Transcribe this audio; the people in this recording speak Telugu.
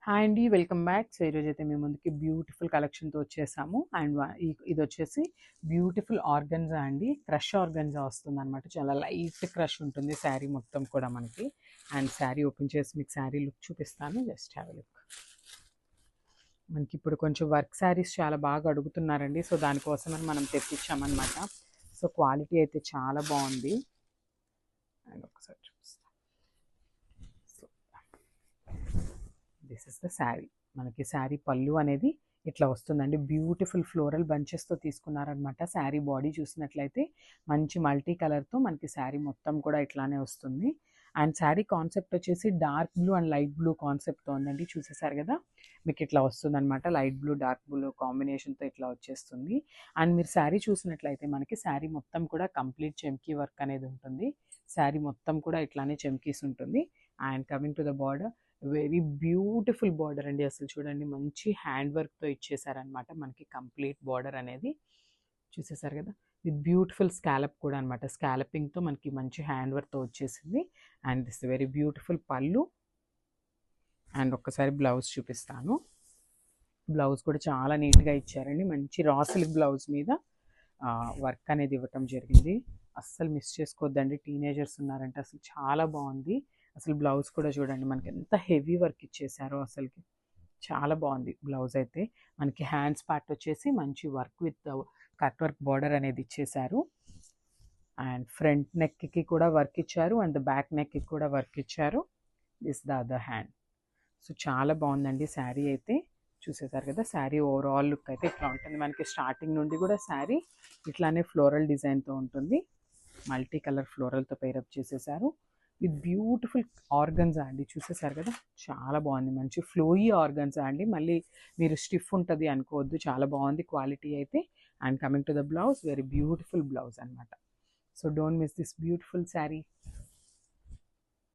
హాయ్ అండి, వెల్కమ్ బ్యాక్. సో ఈరోజైతే మేము ముందుకి బ్యూటిఫుల్ కలెక్షన్తో వచ్చేసాము. అండ్ ఇది వచ్చేసి బ్యూటిఫుల్ ఆర్గన్జా అండి, క్రష్ ఆర్గన్జా వస్తుంది అనమాట. చాలా లైట్ క్రష్ ఉంటుంది శారీ మొత్తం కూడా మనకి. అండ్ శారీ ఓపెన్ చేసి మీకు శారీ లుక్ చూపిస్తాను, జస్ట్ హ్యావ్ ఎ లుక్. మనకి ఇప్పుడు కొంచెం వర్క్ శారీస్ చాలా బాగా అడుగుతున్నారండి, సో దానికోసమని మనం తెప్పించామన్నమాట. సో క్వాలిటీ అయితే చాలా బాగుంది. అండ్ ఒకసారి చూపిస్తాను. This is the sari. మనకి శారీ పళ్ళు అనేది ఇట్లా వస్తుందండి. బ్యూటిఫుల్ ఫ్లోరల్ బంచెస్తో తీసుకున్నారనమాట. శారీ బాడీ చూసినట్లయితే మంచి మల్టీ కలర్తో మనకి శారీ మొత్తం కూడా ఇట్లానే వస్తుంది. అండ్ శారీ కాన్సెప్ట్ వచ్చేసి dark blue and light blue కాన్సెప్ట్తో ఉందండి. చూసేసారు కదా, మీకు ఇట్లా వస్తుందన్నమాట. లైట్ బ్లూ డార్క్ బ్లూ కాంబినేషన్తో ఇట్లా వచ్చేస్తుంది. అండ్ మీరు శారీ చూసినట్లయితే మనకి శారీ మొత్తం కూడా కంప్లీట్ చెమ్కీ వర్క్ అనేది ఉంటుంది. శారీ మొత్తం కూడా ఇట్లానే చెమ్కీస్ ఉంటుంది. And coming to the border, very beautiful border అండి. అసలు చూడండి, మంచి హ్యాండ్ వర్క్తో ఇచ్చేసారనమాట మనకి కంప్లీట్ బార్డర్ అనేది. చూసేసారు కదా, విత్ బ్యూటిఫుల్ స్కాలప్ కూడా అనమాట. స్కాలపింగ్తో మనకి మంచి హ్యాండ్ వర్క్తో వచ్చేసింది. అండ్ దిస్ వెరీ బ్యూటిఫుల్ పళ్ళు. అండ్ ఒక్కసారి బ్లౌజ్ చూపిస్తాను. బ్లౌజ్ కూడా చాలా నీట్గా ఇచ్చారండి. మంచి రా సిల్క్ బ్లౌజ్ మీద వర్క్ అనేది ఇవ్వటం జరిగింది. అస్సలు మిస్ చేసుకోవద్దండి, టీనేజర్స్ ఉన్నారంటే అసలు చాలా బాగుంది. అసలు బ్లౌజ్ కూడా చూడండి మనకి ఎంత హెవీ వర్క్ ఇచ్చేసారో, అసలుకి చాలా బాగుంది బ్లౌజ్ అయితే. మనకి హ్యాండ్స్ పార్ట్ వచ్చేసి మంచి work with cut work border అనేది ఇచ్చేసారు. అండ్ ఫ్రంట్ నెక్కి కూడా వర్క్ ఇచ్చారు, అండ్ బ్యాక్ నెక్కి కూడా వర్క్ ఇచ్చారు. This the other hand. So చాలా బాగుందండి శారీ అయితే. చూసేసారు కదా, శారీ ఓవరాల్ లుక్ అయితే ఇట్లా ఉంటుంది. మనకి స్టార్టింగ్ నుండి కూడా శారీ ఇట్లానే ఫ్లోరల్ డిజైన్తో ఉంటుంది. మల్టీ కలర్ ఫ్లోరల్తో పేరప్ చేసేసారు విత్ బ్యూటిఫుల్ ఆర్గన్జా అండి. చూసేసారు కదా, చాలా బాగుంది. మంచి ఫ్లోయీ ఆర్గన్జా అండి, మళ్ళీ మీరు స్టిఫ్ ఉంటుంది అనుకోవద్దు. చాలా బాగుంది క్వాలిటీ అయితే. And coming to the blouse, very beautiful blouse అనమాట. So don't miss this beautiful sari.